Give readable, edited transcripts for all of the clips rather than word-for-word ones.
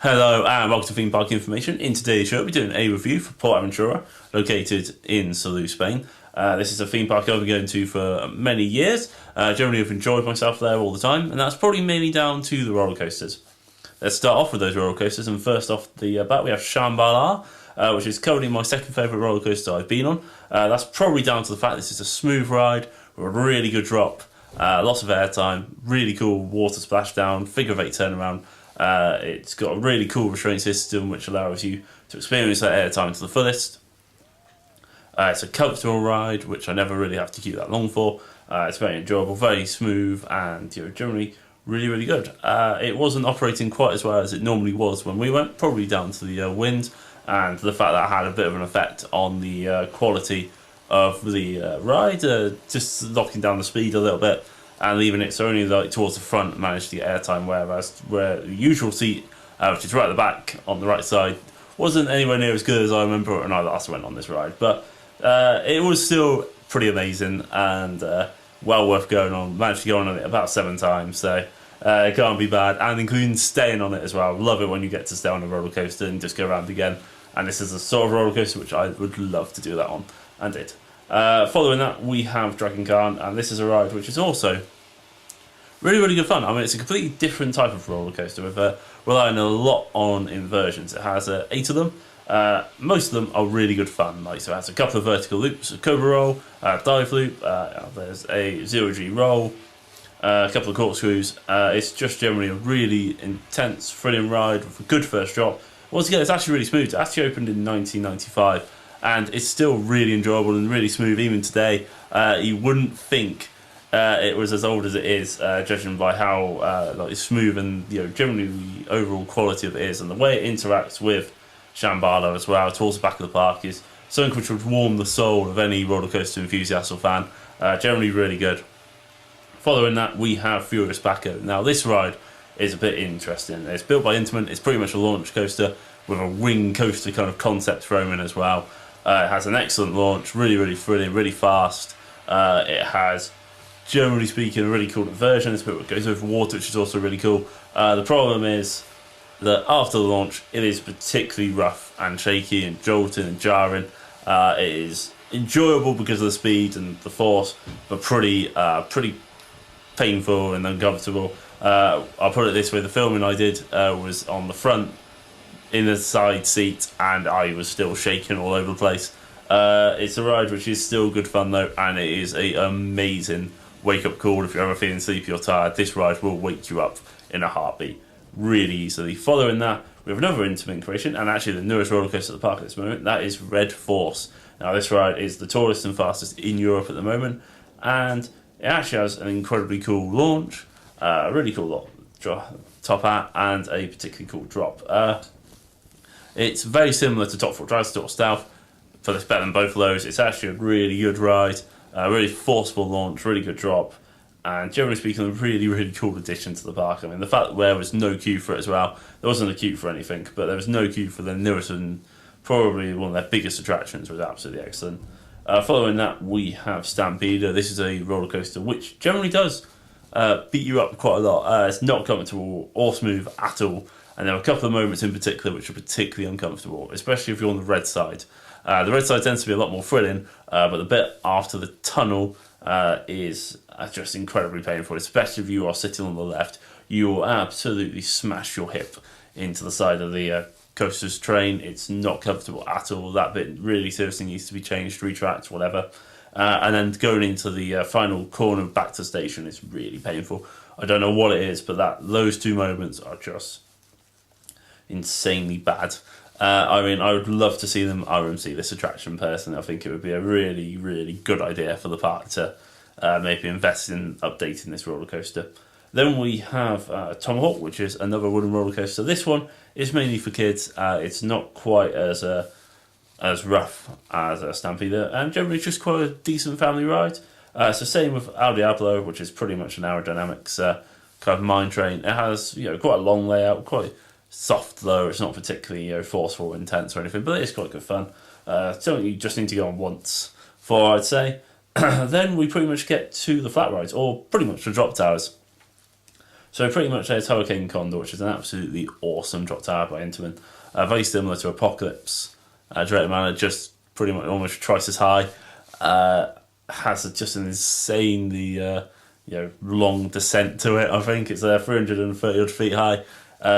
Hello and welcome to Theme Park Information. In today's show, we're doing a review for Portaventura, located in Salou, Spain. This is a theme park I've been going to for many years. Generally, I've enjoyed myself there all the time, and that's probably mainly down to the roller coasters. Let's start off with those roller coasters, and first off the bat, we have Shambhala, which is currently my second favourite roller coaster I've been on. That's probably down to the fact this is a smooth ride with a really good drop, lots of airtime, really cool water splashdown, figure of eight turnaround. It's got a really cool restraint system which allows you to experience that airtime to the fullest. It's a comfortable ride which I never really have to keep that long for. It's very enjoyable, very smooth, and generally really good. It wasn't operating quite as well as it normally was when we went, probably down to the wind and the fact that it had a bit of an effect on the quality of the ride, just locking down the speed a little bit and leaving it so only like towards the front managed to get airtime, whereas where the usual seat, which is right at the back on the right side, wasn't anywhere near as good as I remember when I last went on this ride. But it was still pretty amazing and well worth going on. Managed to go on it about 7 times, so it can't be bad, and including staying on it as well. Love it when you get to stay on a roller coaster and just go around again. And this is a sort of roller coaster which I would love to do that on, and did. Following that, we have Dragon Khan, and this is a ride which is also really good fun. I mean, it's a completely different type of roller coaster with relying a lot on inversions. It has 8 of them. Most of them are really good fun. So it has a couple of vertical loops, a cobra roll, dive loop. There's a 0G roll, a couple of corkscrews. It's just generally a really intense, thrilling ride with a good first drop. Once again, it's actually really smooth. It actually opened in 1995. And it's still really enjoyable and really smooth even today. You wouldn't think it was as old as it is, judging by how smooth and generally the overall quality of it is, and the way it interacts with Shambhala as well towards the back of the park is something which would warm the soul of any roller coaster enthusiast or fan. Generally really good. Following that, we have Furious Baco. Now this ride is a bit interesting. It's built by Intamin. It's pretty much a launch coaster with a wing coaster kind of concept thrown in as well. It has an excellent launch, really thrilling, really fast. It has, generally speaking, a really cool inversion. It's a bit that goes over water, which is also really cool. The problem is that after the launch, it is particularly rough and shaky and jolting and jarring. It is enjoyable because of the speed and the force, but pretty painful and uncomfortable. I'll put it this way: the filming I did was on the front, in the side seat, and I was still shaking all over the place. It's a ride which is still good fun though, and it is an amazing wake-up call if you're ever feeling sleepy or tired. This ride will wake you up in a heartbeat really easily. Following that, we have another Intamin creation, and actually the newest roller coaster at the park at this moment. That is Red Force. Now this ride is the tallest and fastest in Europe at the moment, and it actually has an incredibly cool launch, really cool top hat, and a particularly cool drop. It's very similar to Top Thrill Drive or Stealth, but it's better than both of those. It's actually a really good ride, a really forceful launch, really good drop, and generally speaking, a really cool addition to the park. I mean, the fact that there was no queue for it as well, there wasn't a queue for anything, but there was no queue for the newest and probably one of their biggest attractions, was absolutely excellent. Following that, we have Stampeder. This is a roller coaster which generally does beat you up quite a lot. It's not comfortable or smooth at all. And there are a couple of moments in particular which are particularly uncomfortable, especially if you're on the red side. The red side tends to be a lot more thrilling, but the bit after the tunnel is just incredibly painful, especially if you are sitting on the left. You will absolutely smash your hip into the side of the coaster's train. It's not comfortable at all. That bit really seriously needs to be changed, retracked, whatever. And then going into the final corner back to station is really painful. I don't know what it is, but those 2 moments are just insanely bad. I mean, I would love to see them RMC this attraction personally. I think it would be a really good idea for the park to maybe invest in updating this roller coaster. Then we have Tomahawk, which is another wooden roller coaster. This one is mainly for kids. It's not quite as rough as a Stampeder, and generally just quite a decent family ride. So same with El Diablo, which is pretty much an aerodynamics kind of mine train. It has quite a long layout, quite soft though. It's not particularly forceful, intense or anything, but it is quite good fun. Something you just need to go on once for, I'd say. Then we pretty much get to the flat rides, or pretty much the drop towers. So pretty much there's Hurricane Condor, which is an absolutely awesome drop tower by Intamin. Very similar to Apocalypse. Direct Manor, just pretty much almost twice as high. Has just an insanely long descent to it. I think it's 330 odd feet high.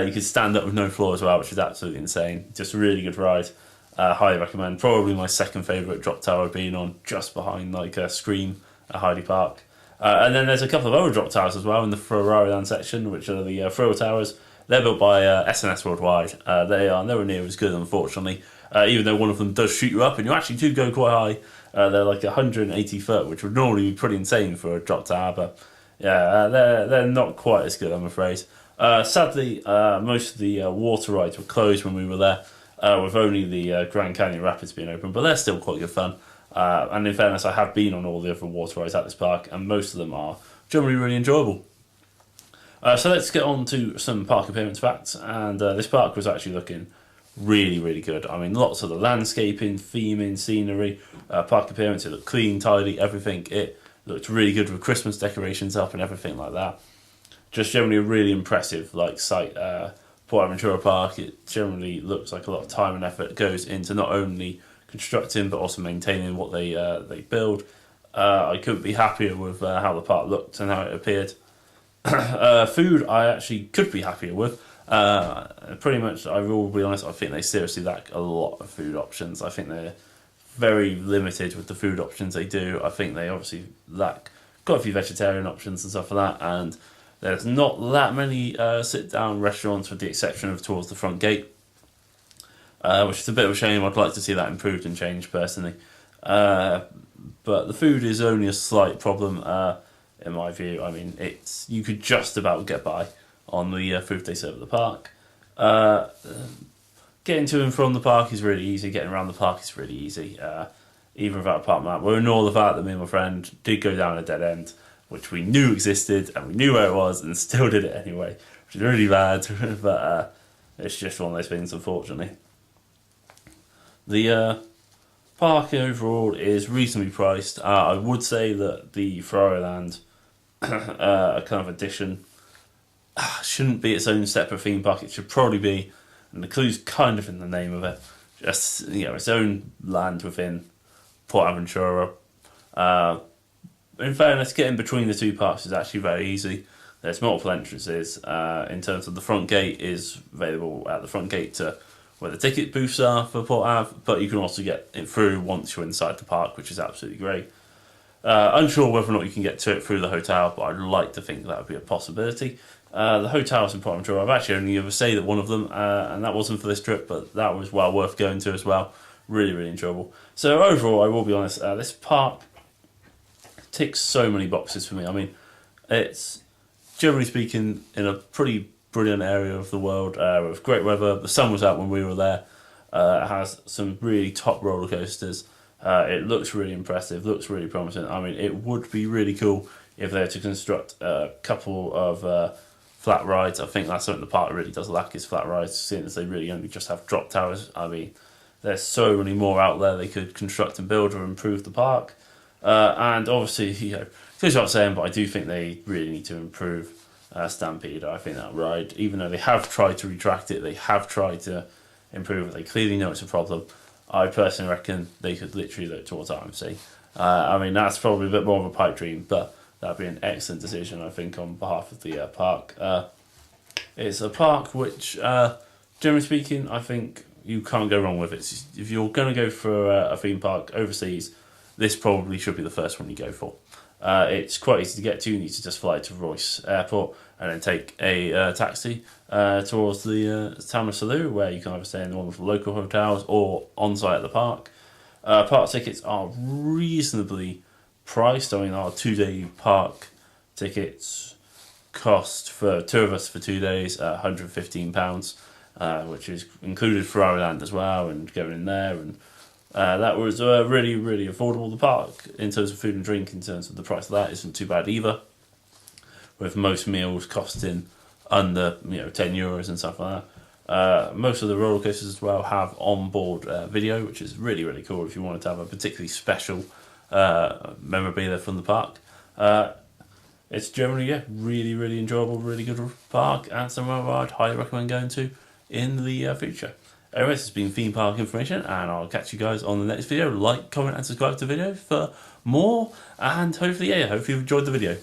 You can stand up with no floor as well, which is absolutely insane. Just a really good ride. Highly recommend. Probably my second favourite drop tower I've been on, just behind Scream at Heidi Park. And then there's a couple of other drop towers as well in the Ferrari Land section, which are the Thrill Towers. They're built by SNS Worldwide. They are nowhere near as good, unfortunately. Even though one of them does shoot you up, and you actually do go quite high. They're 180 foot, which would normally be pretty insane for a drop tower, but yeah, they're not quite as good, I'm afraid. Sadly, most of the water rides were closed when we were there, with only the Grand Canyon Rapids being open, but they're still quite good fun. And in fairness, I have been on all the other water rides at this park, and most of them are generally really enjoyable. So let's get on to some park appearance facts, and this park was actually looking really, really good. I mean, lots of the landscaping, theming, scenery, park appearance, it looked clean, tidy, everything. It looked really good with Christmas decorations up and everything like that. Just generally a really impressive site. Portaventura Park, it generally looks like a lot of time and effort goes into not only constructing but also maintaining what they build. I couldn't be happier with how the park looked and how it appeared. Food I actually could be happier with. Pretty much, I will be honest, I think they seriously lack a lot of food options. I think they're very limited with the food options they do. I think they obviously lack quite a few vegetarian options and stuff like that, and there's not that many sit-down restaurants with the exception of towards the front gate, which is a bit of a shame. I'd like to see that improved and changed personally. But the food is only a slight problem in my view. I mean, you could just about get by on the food they serve at the park. Getting to and from the park is really easy. Getting around the park is really easy. Even without a park map. We're in all the fact that me and my friend did go down a dead end, which we knew existed and we knew where it was and still did it anyway, which is really bad, but it's just one of those things, unfortunately. The park overall is reasonably priced. I would say that the Ferrari Land kind of addition shouldn't be its own separate theme park. It should probably be, and the clue's kind of in the name of it, just its own land within Portaventura. In fairness, getting between the two parks is actually very easy. There's multiple entrances. In terms of the front gate is available at the front gate to where the ticket booths are for Port Ave, but you can also get it through once you're inside the park, which is absolutely great. Unsure whether or not you can get to it through the hotel, but I'd like to think that would be a possibility. The hotels in Portaventura, I've actually only ever stayed at one of them, and that wasn't for this trip, but that was well worth going to as well. Really, really enjoyable. So overall, I will be honest, this park ticks so many boxes for me. I mean, it's, generally speaking, in a pretty brilliant area of the world, with great weather. The sun was out when we were there. It has some really top roller coasters. It looks really impressive, looks really promising. I mean, it would be really cool if they were to construct a couple of flat rides. I think that's something the park really does lack, is flat rides, seeing as they really only just have drop towers. I mean, there's so many more out there they could construct and build or improve the park. And obviously, goes without saying, but I do think they really need to improve Stampede. I think that ride, even though they have tried to retract it, they have tried to improve it, they clearly know it's a problem. I personally reckon they could literally look towards RMC. I mean, that's probably a bit more of a pipe dream, but that'd be an excellent decision, I think, on behalf of the park. It's a park which, generally speaking, I think you can't go wrong with it. If you're going to go for a theme park overseas, this probably should be the first one you go for. It's quite easy to get to. You need to just fly to Royce Airport and then take a taxi towards the town of Salou, where you can either stay in one of the local hotels or on-site at the park. Park tickets are reasonably priced. I mean, our 2-day park tickets cost for two of us for 2 days £115, which is included Ferrari Land as well, and going in there, and that was really, really affordable. The park, in terms of food and drink, in terms of the price of that, isn't too bad either, with most meals costing under €10 and stuff like that. Most of the roller coasters as well have onboard video, which is really, really cool if you wanted to have a particularly special memorabilia from the park. It's generally, yeah, really, really enjoyable, really good park, and somewhere I'd highly recommend going to in the future. Anyways, it's been theme park information, and I'll catch you guys on the next video. Like, comment, and subscribe to the video for more, and hopefully, yeah, hopefully you've enjoyed the video.